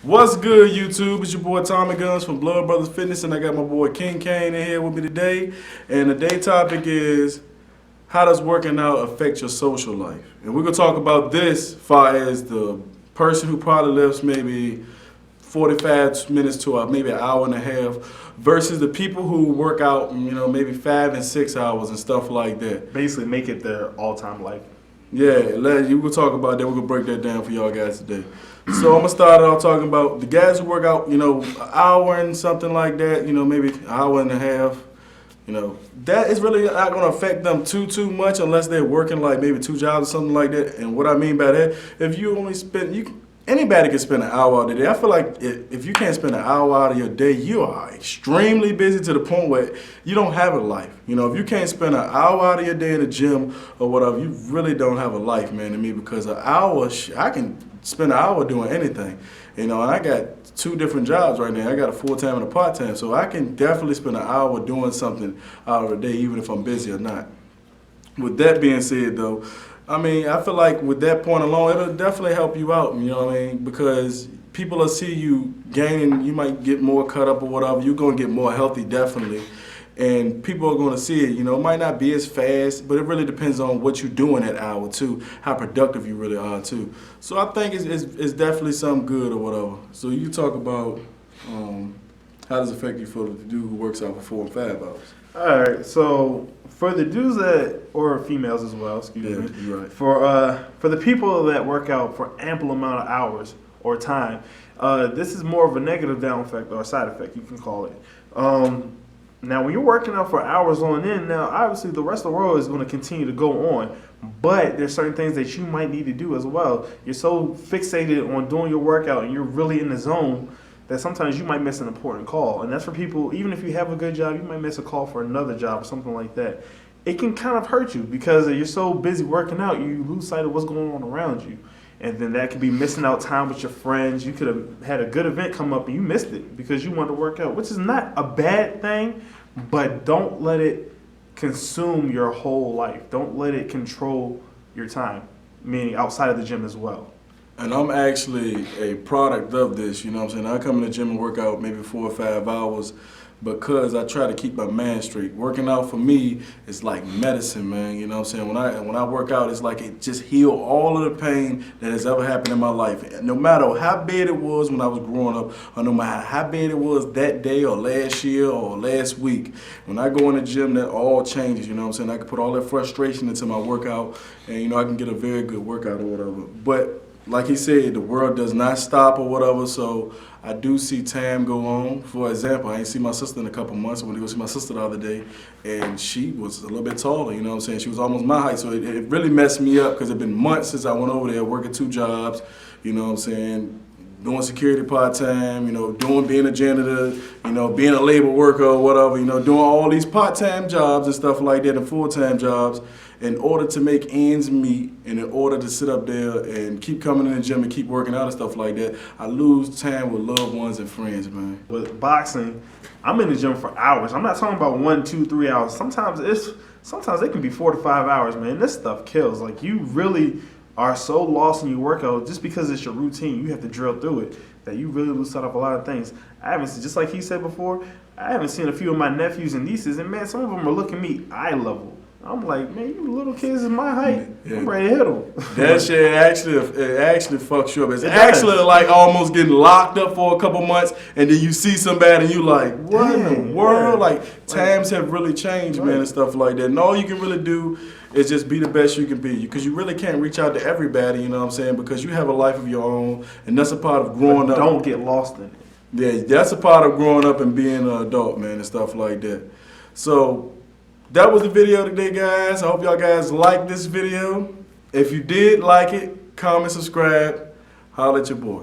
What's good, YouTube? It's your boy Tommy Gunz from Blood Brothers Fitness, and I got my boy King Kane in here with me today. And the day topic is, how does working out affect your social life? And we're gonna talk about this far as the person who probably lives maybe 45 minutes to maybe an hour and a half versus the people who work out, maybe 5 and 6 hours and stuff like that. Basically make it their all-time life. Yeah, we'll talk about that. We're going to break that down for y'all guys today. So I'm going to start off talking about the guys who work out, an hour and something like that, maybe an hour and a half. That is really not going to affect them too much unless they're working like maybe 2 jobs or something like that. And what I mean by that, if you only spend, anybody can spend an hour out of the day. I feel like if you can't spend an hour out of your day, you are extremely busy to the point where you don't have a life. If you can't spend an hour out of your day in the gym or whatever, you really don't have a life, man, to me, because an hour, I can spend an hour doing anything. And I got 2 different jobs right now. I got a full-time and a part-time, so I can definitely spend an hour doing something out of the day, even if I'm busy or not. With that being said, though, I feel like with that point alone, it'll definitely help you out, because people will see you gaining, you might get more cut up or whatever, you're going to get more healthy, definitely, and people are going to see it, it might not be as fast, but it really depends on what you're doing that hour, too, how productive you really are, too. So I think it's definitely something good or whatever. So you talk about how does it affect you for the dude who works out for 4 and 5 hours? All right, so for the dudes or females as well, excuse me. You're right. For the people that work out for ample amount of hours or time, this is more of a negative down effect or side effect, you can call it. Now, when you're working out for hours on end, now obviously the rest of the world is going to continue to go on, but there's certain things that you might need to do as well. You're so fixated on doing your workout and you're really in the zone that sometimes you might miss an important call. And that's for people, even if you have a good job, you might miss a call for another job or something like that. It can kind of hurt you because you're so busy working out, you lose sight of what's going on around you. And then that could be missing out time with your friends. You could have had a good event come up and you missed it because you wanted to work out, which is not a bad thing, but don't let it consume your whole life. Don't let it control your time, meaning outside of the gym as well. And I'm actually a product of this, I come in the gym and work out maybe 4 or 5 hours because I try to keep my mind straight. Working out for me is like medicine, man, When I work out, it's like it just heals all of the pain that has ever happened in my life. No matter how bad it was when I was growing up, or no matter how bad it was that day or last year or last week, when I go in the gym, that all changes, I can put all that frustration into my workout and, I can get a very good workout or whatever. But like he said, the world does not stop or whatever, so I do see time go on. For example, I ain't seen my sister in a couple months. I went to go see my sister the other day, and she was a little bit taller, She was almost my height, so it really messed me up because it had been months since I went over there working 2 jobs, doing security part-time, being a janitor, being a labor worker or whatever, doing all these part-time jobs and stuff like that and full-time jobs in order to make ends meet and in order to sit up there and keep coming in the gym and keep working out and stuff like that. I lose time with loved ones and friends, man. With boxing, I'm in the gym for hours. I'm not talking about 1, 2, 3 hours. Sometimes it can be 4 to 5 hours, man. This stuff kills. Like, you really are so lost in your workout just because it's your routine. You have to drill through it that you really lose sight of a lot of things. I haven't seen, just like he said before, I haven't seen a few of my nephews and nieces, and man, some of them are looking at me eye level. I'm like, man, you little kids is my height. Yeah. I'm ready to hit them. That shit actually fucks you up. It's actually like almost getting locked up for a couple months, and then you see somebody and you like, what in the world? Yeah. Like, times have really changed, man, and stuff like that. And all you can really do is just be the best you can be, because you really can't reach out to everybody, because you have a life of your own, and that's a part of growing up. Don't get lost in it. Yeah, that's a part of growing up and being an adult, man, and stuff like that. So that was the video today, guys. I hope y'all guys liked this video. If you did like it, comment, subscribe, holla at your boy.